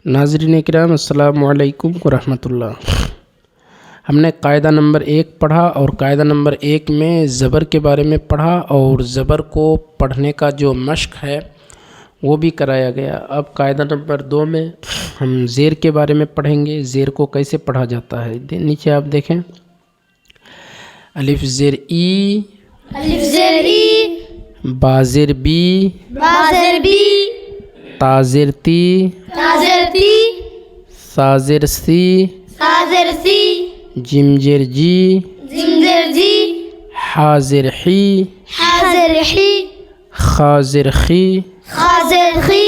ناظرین کرام السلام علیکم ورحمۃ اللہ۔ ہم نے قاعدہ نمبر 1 پڑھا اور قاعدہ نمبر 1 میں زبر کے بارے میں پڑھا اور زبر کو پڑھنے کا جو مشق ہے وہ بھی کرایا گیا۔ اب قاعدہ نمبر 2 میں ہم زیر کے بارے میں پڑھیں گے، زیر کو کیسے پڑھا جاتا ہے۔ نیچے آپ دیکھیں، الف زیر ای، الف زیر ای، با زیر بی، با زیر بی، تا زیر تی، تا زیر تی، سا زیر سی، سا زیر سی، جیم زیر جی، جیم زیر جی، حا زیر حی، حا زیر حی، خا زیر خی۔ خا زیر خی۔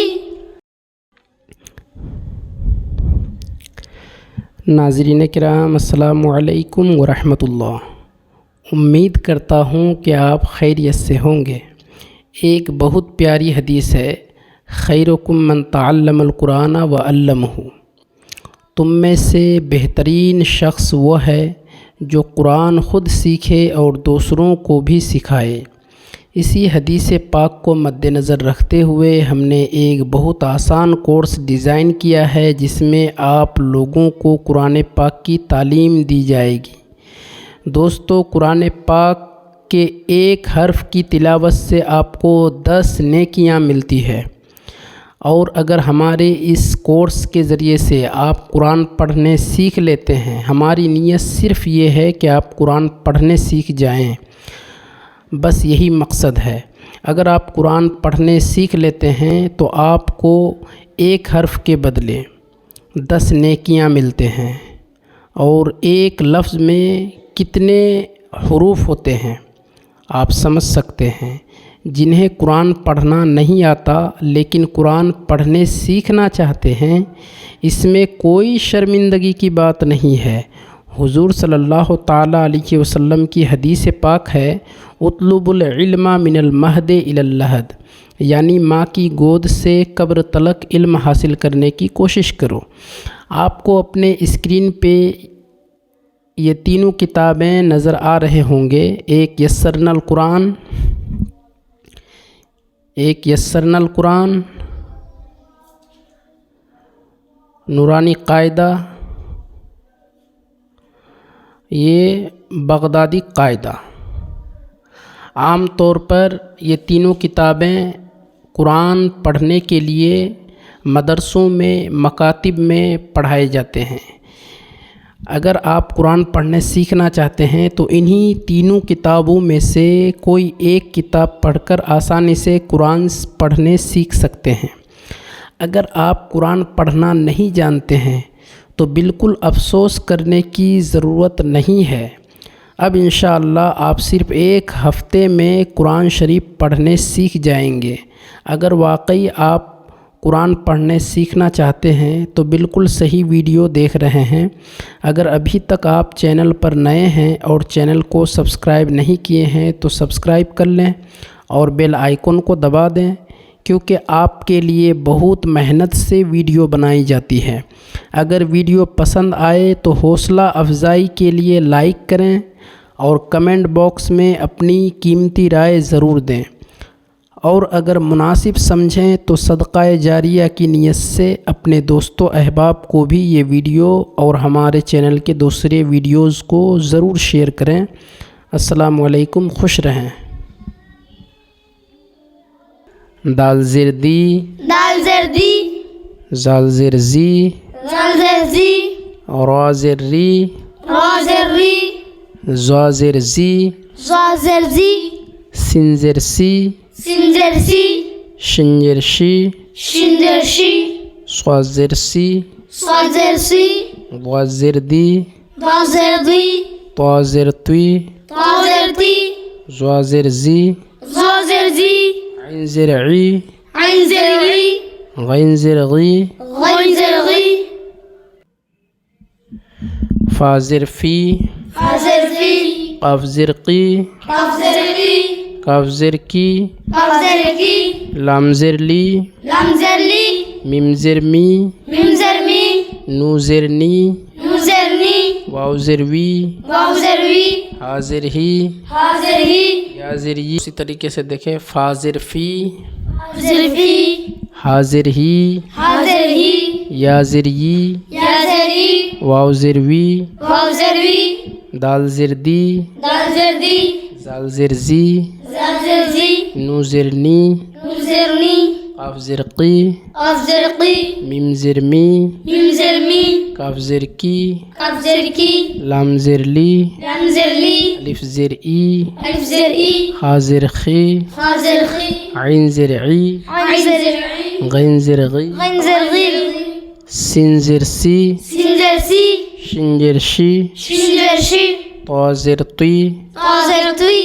ناظرین کرام السلام علیکم ورحمۃ اللہ۔ امید کرتا ہوں کہ آپ خیریت سے ہوں گے۔ ایک بہت پیاری حدیث ہے، خیرکم من تعلم القرآن وعلمہ۔ تم میں سے بہترین شخص وہ ہے جو قرآن خود سیکھے اور دوسروں کو بھی سکھائے۔ اسی حدیث پاک کو مد نظر رکھتے ہوئے ہم نے ایک بہت آسان کورس ڈیزائن کیا ہے جس میں آپ لوگوں کو قرآن پاک کی تعلیم دی جائے گی۔ دوستو، قرآن پاک کے ایک حرف کی تلاوت سے آپ کو 10 نیکیاں ملتی ہے، اور اگر ہمارے اس کورس کے ذریعے سے آپ قرآن پڑھنے سیکھ لیتے ہیں، ہماری نیت صرف یہ ہے کہ آپ قرآن پڑھنے سیکھ جائیں، بس یہی مقصد ہے۔ اگر آپ قرآن پڑھنے سیکھ لیتے ہیں تو آپ کو ایک حرف کے بدلے 10 نیکیاں ملتے ہیں، اور ایک لفظ میں کتنے حروف ہوتے ہیں آپ سمجھ سکتے ہیں۔ جنہیں قرآن پڑھنا نہیں آتا لیکن قرآن پڑھنے سیکھنا چاہتے ہیں، اس میں کوئی شرمندگی کی بات نہیں ہے۔ حضور صلی اللہ تعالیٰ علیہ وسلم کی حدیث پاک ہے، اطلب العلم من المہد الی اللحد، یعنی ماں کی گود سے قبر تلک علم حاصل کرنے کی کوشش کرو۔ آپ کو اپنے اسکرین پہ یہ تینوں کتابیں نظر آ رہے ہوں گے، ایک یسرنا القرآن، ایک یسرنا القرآن، نورانی قاعدہ، یہ بغدادی قاعدہ۔ عام طور پر یہ تینوں کتابیں قرآن پڑھنے کے لیے مدرسوں میں، مکاتب میں پڑھائے جاتے ہیں۔ اگر آپ قرآن پڑھنے سیکھنا چاہتے ہیں تو انہی تینوں کتابوں میں سے کوئی ایک کتاب پڑھ کر آسانی سے قرآن پڑھنے سیکھ سکتے ہیں۔ اگر آپ قرآن پڑھنا نہیں جانتے ہیں تو بالکل افسوس کرنے کی ضرورت نہیں ہے۔ اب انشاءاللہ آپ صرف ایک ہفتے میں قرآن شریف پڑھنے سیکھ جائیں گے۔ اگر واقعی آپ قرآن پڑھنے سیکھنا چاہتے ہیں تو بالکل صحیح ویڈیو دیکھ رہے ہیں۔ اگر ابھی تک آپ چینل پر نئے ہیں اور چینل کو سبسکرائب نہیں کیے ہیں تو سبسکرائب کر لیں اور بیل آئیکن کو دبا دیں، کیونکہ آپ کے لیے بہت محنت سے ویڈیو بنائی جاتی ہے۔ اگر ویڈیو پسند آئے تو حوصلہ افزائی کے لیے لائک کریں اور کمنٹ باکس میں اپنی قیمتی رائے ضرور دیں، اور اگر مناسب سمجھیں تو صدقہ جاریہ کی نیت سے اپنے دوستوں احباب کو بھی یہ ویڈیو اور ہمارے چینل کے دوسرے ویڈیوز کو ضرور شیئر کریں۔ السلام علیکم، خوش رہیں۔ دال زیر دی، دال زیر دی، زال زیر زی، زال زیر زی، را زیر ری، را زیر ری، زا زیر زی، زا زیر زی، سین زیر سی، سین زیر سی، شین زیر شی، شین زیر شی، صاد زیر سی، صاد زیر سی، ضاد زیر دی، ضا زیر دی، طا زیر توی، طا زیر تی، زا زیر زی، زا زیر زی، عین زیر عی، عین زیر عی، غین زیر غی، غین زیر غی، فا زیر فی، فا زیر فی، قاف زیر قی، قاف زیر قی، کاف زیر کی، قاف زیر کی، لام زیر لی، لام زیر لی، میم زیر می، میم زیر می، نو زیر نی، نو زیر نی، واو زیر وی، واو زیر وی، ہا زیر ہی، ہا زیر ہی، یا زیر ی۔ اسی طریقے سے دیکھیں، فا زیر فی، زیر فی، ہا زیر ہی، ہا زیر ہی، یا زری یا زری واو زروی واو زروی دال زردی دال زردی زال زرزی زال زرزی نو زرنی نون زرنی قاف زرقی قاف زرقی میم زرمی میم زرمی کاف زرکی قاف زرکی لام زرلی لام زرلی الف زرئی الف زرئی خا زرخی خا زرخی عین زرعی عين زرعی غین زرغی غين زرغي سین زرسی سين زرسي شین زرشی شين زرشي طا زرطی طا زرطي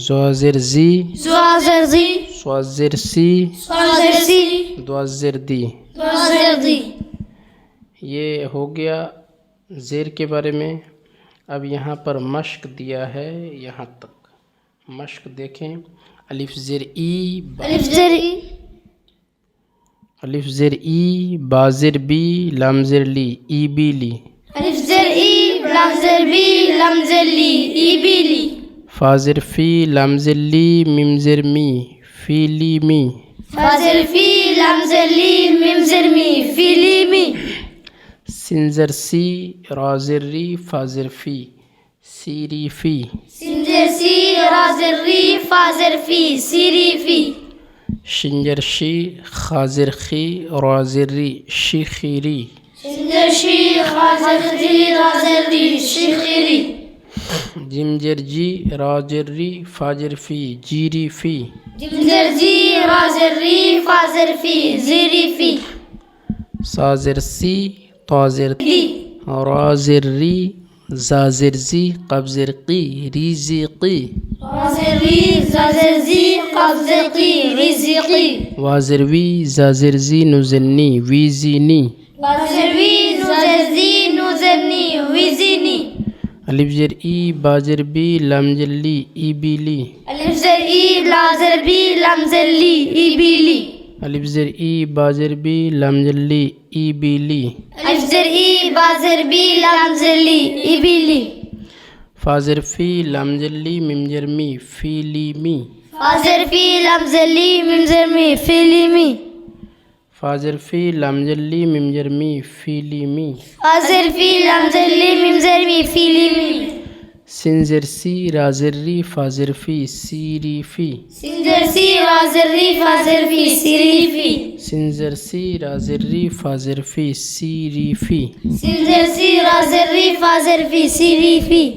زا زرزی زوا زرزي صا زرسی صا زرسي دوا زردی ضا زرضي. یہ ہو گیا زیر کے بارے میں. اب یہاں پر مشق دیا ہے یہاں تک. مشق دیکھیں. الف زر ای ألف زرعي الف زر ای با زر بی لام زر لی ای بی لی. ألف زرعي لام زربي لام زرلي إيبيلي فا زر فی لام زر لی میم زر می فی لی می. فازر في لام زرلي ميم زرمي فيليمي سین زر سی را زر ری فا زر فی سی ری فی. سنجر سي رازر ري فازر في سيري في شنجر شی خا زر خی را زر ری شی خیری. سنجر شي خازر خي رازر ري شيخيري جیم جر جی را جر ری فا جر فی جیری فی. جمزر جي رازر ري فازر في زيري في سا زر سی طا زر لي را زر ری زا زر زی قب زر قی ری زی قی. رازر ري زازر زي قبزر قي رزقي وا زر وی زا زر زی نو زنی وی زینی. رازر وي زازر زي نوزرني ويزيني الف زر ای با زر بی لام زر لی ای بی لی. ألف زرعي لازر بي لام زرلي إيبيلي الف زر ای با زر بی لام زر لی ای بی لی. ألف زرعي بازر بي لام زرلي إيبيلي فا زر فی لام زر لی میم زر می فی لی می. فازر في لام زرلي ميم زرمي فيليمي فا زر فی لام زر لی میم زر می فی لی می. فازر في لام زرلي ميم زرمي فيليمي سین زر سی را زر ری فا زر فی سی ری فی. سنجر سي رازر ري فازر في سيري في سین زر سی را زر ری فا زر فی سی ری فی. سنجر سي رازر ري فازر في سيري في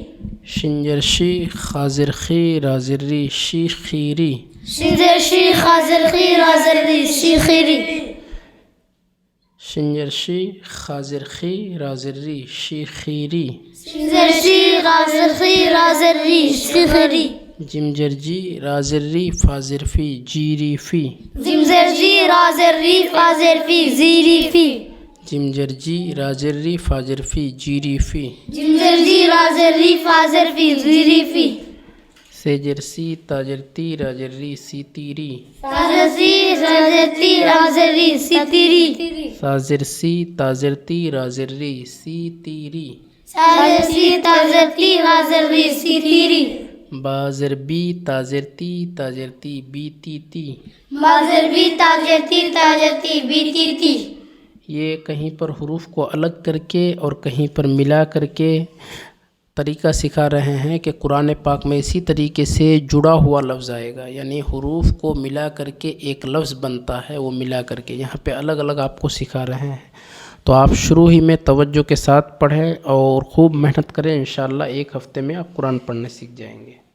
شنجر شی خا زر خی را زر ری شی خیری. سنجر شي خازر خي رازر ري شيخيري شنجر شی خا زر خی را زر ری شی خیری. سنجر شي غازر خي رازر ري شيخيري جیم جر جی را زر ری فا زر فی جیری فی. زمزر جي رازر ري فازر في زيري في جیم جر جی را زر ری فا زر فی جیری فی. جمزر جي رازر ري فازر في زيري في سے جر سی تا جر تی را جر ری سی تیری. رازر سي رازر تي رازر ري ستيري سا زر سی تا زر تی را زر ری سی تیری. رازر سي تازر تي رازر ري ستيري با زر بی تا زر تی بی تی تی. بازر بي تاجر تي بيتي تي یہ کہیں پر حروف کو الگ کر کے اور کہیں پر ملا کر کے طریقہ سکھا رہے ہیں کہ قرآن پاک میں اسی طریقے سے جڑا ہوا لفظ آئے گا، یعنی حروف کو ملا کر کے ایک لفظ بنتا ہے، وہ ملا کر کے یہاں پہ الگ الگ آپ کو سکھا رہے ہیں. تو آپ شروع ہی میں توجہ کے ساتھ پڑھیں اور خوب محنت کریں، انشاءاللہ ایک ہفتے میں آپ قرآن پڑھنے سیکھ جائیں گے.